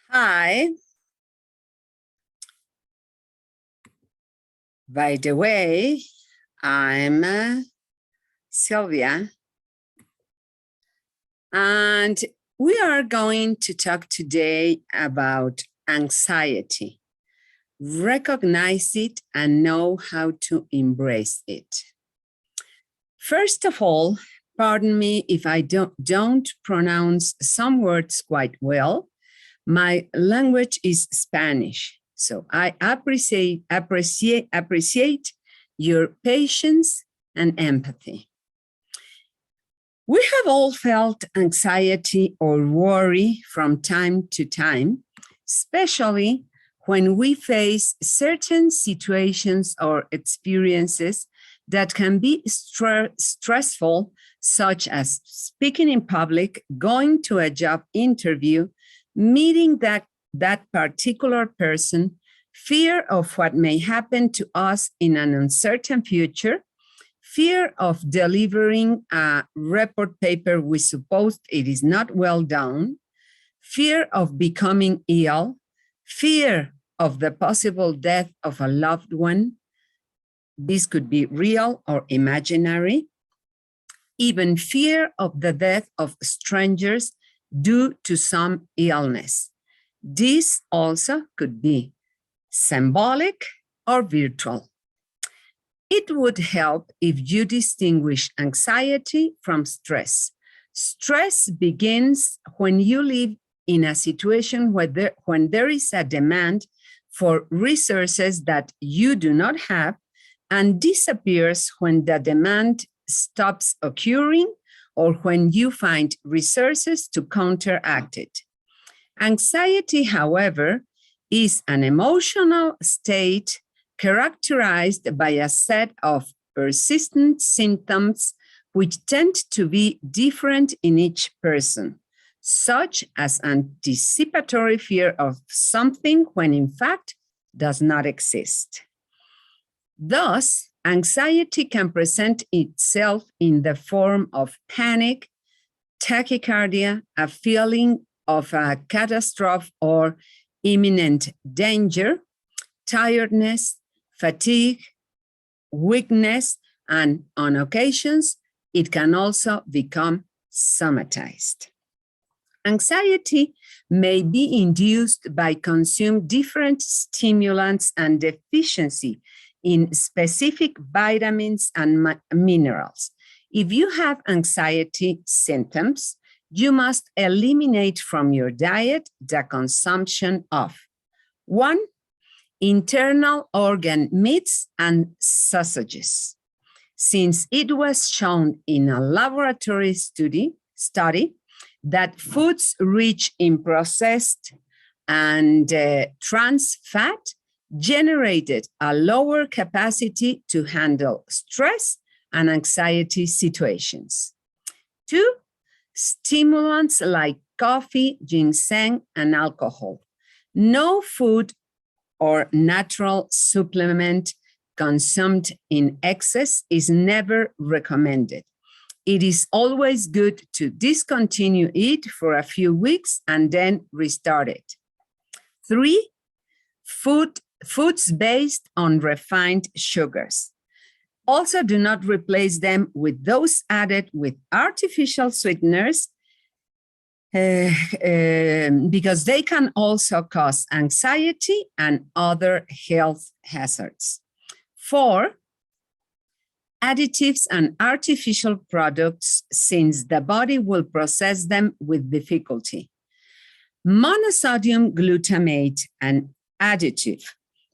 Hi. By the way, I'm Sylvia, and we are going to talk today about anxiety. Recognize it and know how to embrace it. First of all, pardon me if I don't pronounce some words quite well. My language is Spanish, so I appreciate your patience and empathy. We have all felt anxiety or worry from time to time, especially when we face certain situations or experiences that can be stressful, such as speaking in public, going to a job interview, meeting that particular person, fear of what may happen to us in an uncertain future, fear of delivering a report paper we suppose it is not well done, fear of becoming ill, fear of the possible death of a loved one. This could be real or imaginary. Even fear of the death of strangers due to some illness. This also could be symbolic or virtual. It would help if you distinguish anxiety from stress. Stress begins when you live in a situation when there is a demand for resources that you do not have and disappears when the demand stops occurring or when you find resources to counteract it. Anxiety, however, is an emotional state characterized by a set of persistent symptoms which tend to be different in each person, such as anticipatory fear of something when in fact does not exist. Thus, anxiety can present itself in the form of panic, tachycardia, a feeling of a catastrophe or imminent danger, tiredness, fatigue, weakness, and on occasions, it can also become somatized. Anxiety may be induced by consuming different stimulants and deficiency in specific vitamins and minerals. If you have anxiety symptoms, you must eliminate from your diet the consumption of 1. Internal organ meats and sausages. Since it was shown in a laboratory study that foods rich in processed and trans fat generated a lower capacity to handle stress and anxiety situations. 2. Stimulants like coffee, ginseng, and alcohol. No food or natural supplement consumed in excess is never recommended. It is always good to discontinue it for a few weeks and then restart it. 3. Foods based on refined sugars. Also, do not replace them with those added with artificial sweeteners because they can also cause anxiety and other health hazards. 4. Additives and artificial products, since the body will process them with difficulty. Monosodium glutamate, an additive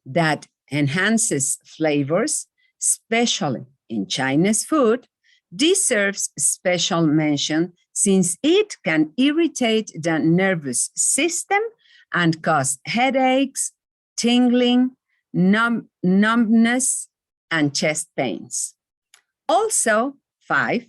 that enhances flavors, especially in Chinese food, deserves special mention since it can irritate the nervous system and cause headaches, tingling, numbness, and chest pains. Also, 5,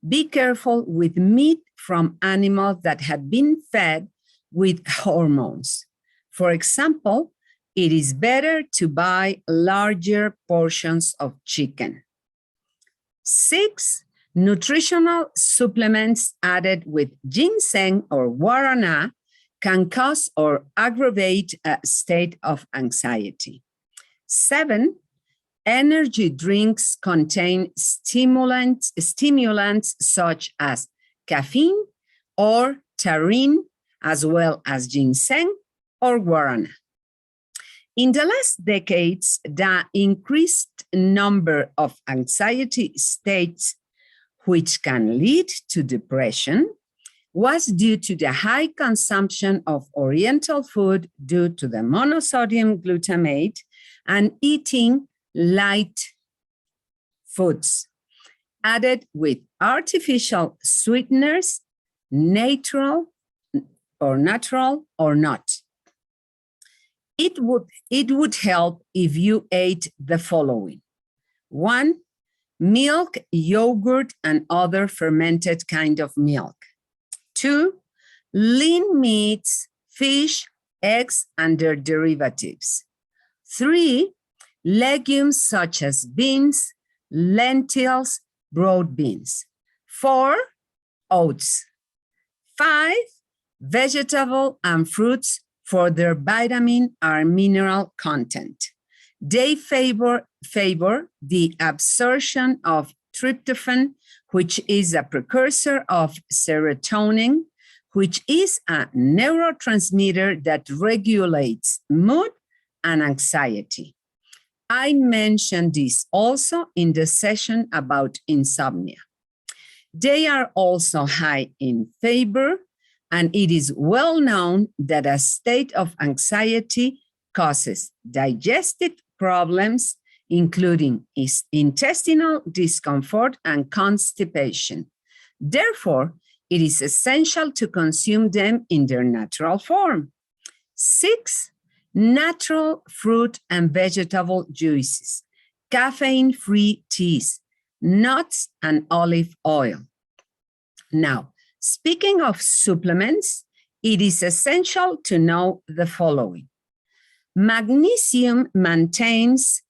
be careful with meat from animals that have been fed with hormones. For example, it is better to buy larger portions of chicken. 6, nutritional supplements added with ginseng or guarana can cause or aggravate a state of anxiety. 7, energy drinks contain stimulants such as caffeine or taurine, as well as ginseng or guarana. In the last decades, the increased number of anxiety states which can lead to depression was due to the high consumption of Oriental food due to the monosodium glutamate and eating light foods added with artificial sweeteners, natural or not. It would help if you ate the following. 1, milk, yogurt, and other fermented kind of milk. 2, lean meats, fish, eggs, and their derivatives. 3, legumes such as beans, lentils, broad beans. 4, oats. 5, vegetable and fruits for their vitamin or mineral content. They favor the absorption of tryptophan, which is a precursor of serotonin, which is a neurotransmitter that regulates mood and anxiety. I mentioned this also in the session about insomnia. They are also high in fiber, and it is well known that a state of anxiety causes digestive problems, including intestinal discomfort and constipation. Therefore, it is essential to consume them in their natural form. 6, natural fruit and vegetable juices, caffeine-free teas, nuts, and olive oil. Now, speaking of supplements, it is essential to know the following. Magnesium maintains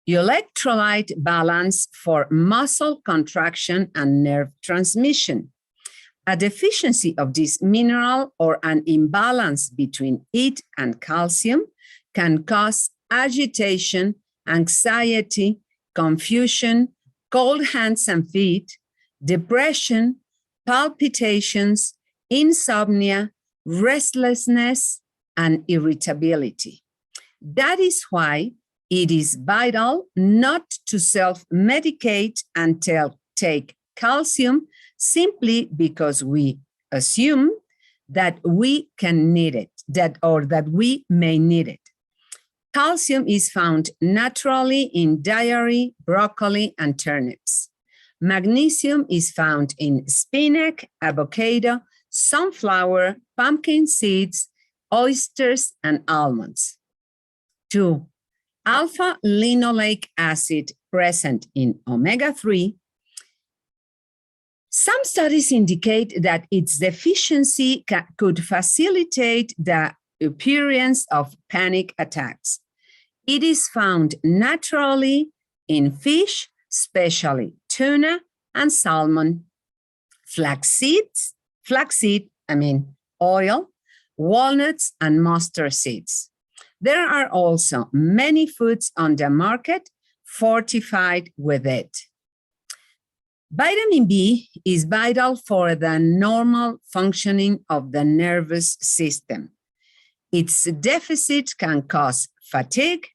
electrolyte balance for muscle contraction and nerve transmission. A deficiency of this mineral or an imbalance between it and calcium can cause agitation, anxiety, confusion, cold hands and feet, depression, palpitations, insomnia, restlessness, and irritability. That is why it is vital not to self-medicate and take calcium simply because we assume that we can need it, that we may need it. Calcium is found naturally in dairy, broccoli, and turnips. Magnesium is found in spinach, avocado, sunflower, pumpkin seeds, oysters, and almonds. 2, alpha-linoleic acid present in omega-3. Some studies indicate that its deficiency could facilitate the appearance of panic attacks. It is found naturally in fish, especially tuna and salmon, flaxseed, oil, walnuts, and mustard seeds. There are also many foods on the market fortified with it. Vitamin B is vital for the normal functioning of the nervous system. Its deficit can cause fatigue,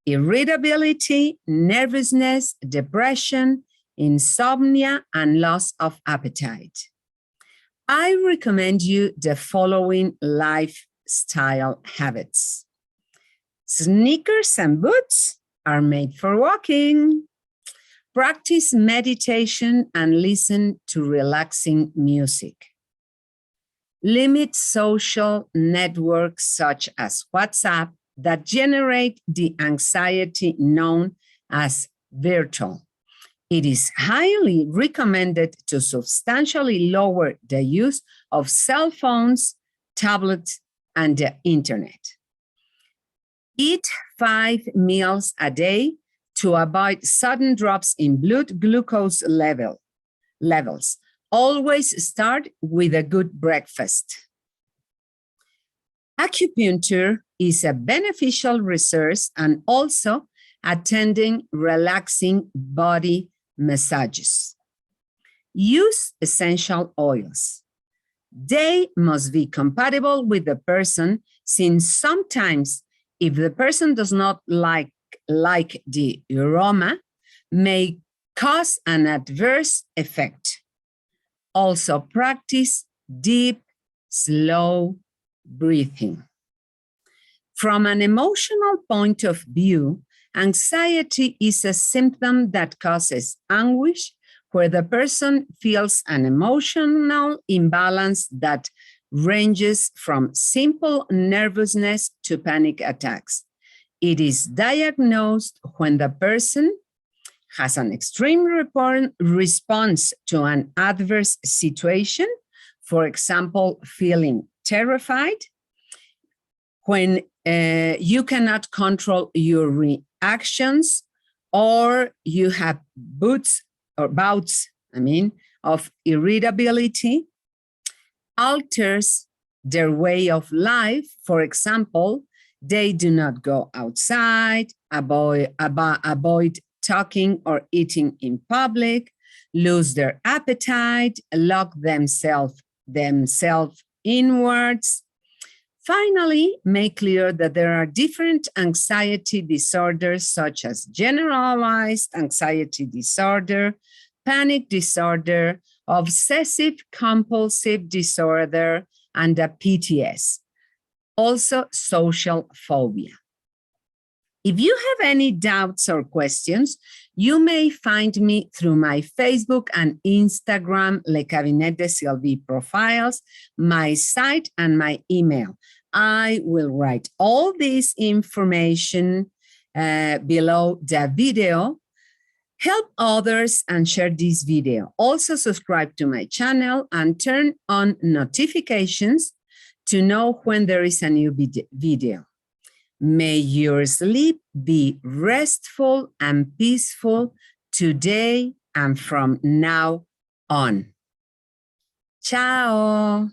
irritability, nervousness, depression, insomnia, and loss of appetite. I recommend you the following lifestyle habits. Sneakers and boots are made for walking. Practice meditation and listen to relaxing music. Limit social networks such as WhatsApp that generate the anxiety known as virtual. It is highly recommended to substantially lower the use of cell phones, tablets, and the internet. Eat 5 meals a day to avoid sudden drops in blood glucose levels. Always start with a good breakfast. Acupuncture is a beneficial resource and also attending relaxing body massages. Use essential oils. They must be compatible with the person, since sometimes if the person does not like the aroma, may cause an adverse effect. Also practice deep, slow breathing. From an emotional point of view, anxiety is a symptom that causes anguish, where the person feels an emotional imbalance that ranges from simple nervousness to panic attacks. It is diagnosed when the person has an extreme response to an adverse situation, for example, feeling terrified, when you cannot control your reactions, or you have bouts of irritability, alters their way of life. For example, they do not go outside, avoid talking or eating in public, lose their appetite, lock themselves inwards. Finally, make clear that there are different anxiety disorders, such as generalized anxiety disorder, panic disorder, obsessive compulsive disorder, and a PTS. Also, social phobia. If you have any doubts or questions, you may find me through my Facebook and Instagram Le Cabinet de Sylvie profiles, my site, and my email. I will write all this information below the video. Help others and share this video. Also subscribe to my channel and turn on notifications to know when there is a new video. May your sleep be restful and peaceful today and from now on. Ciao.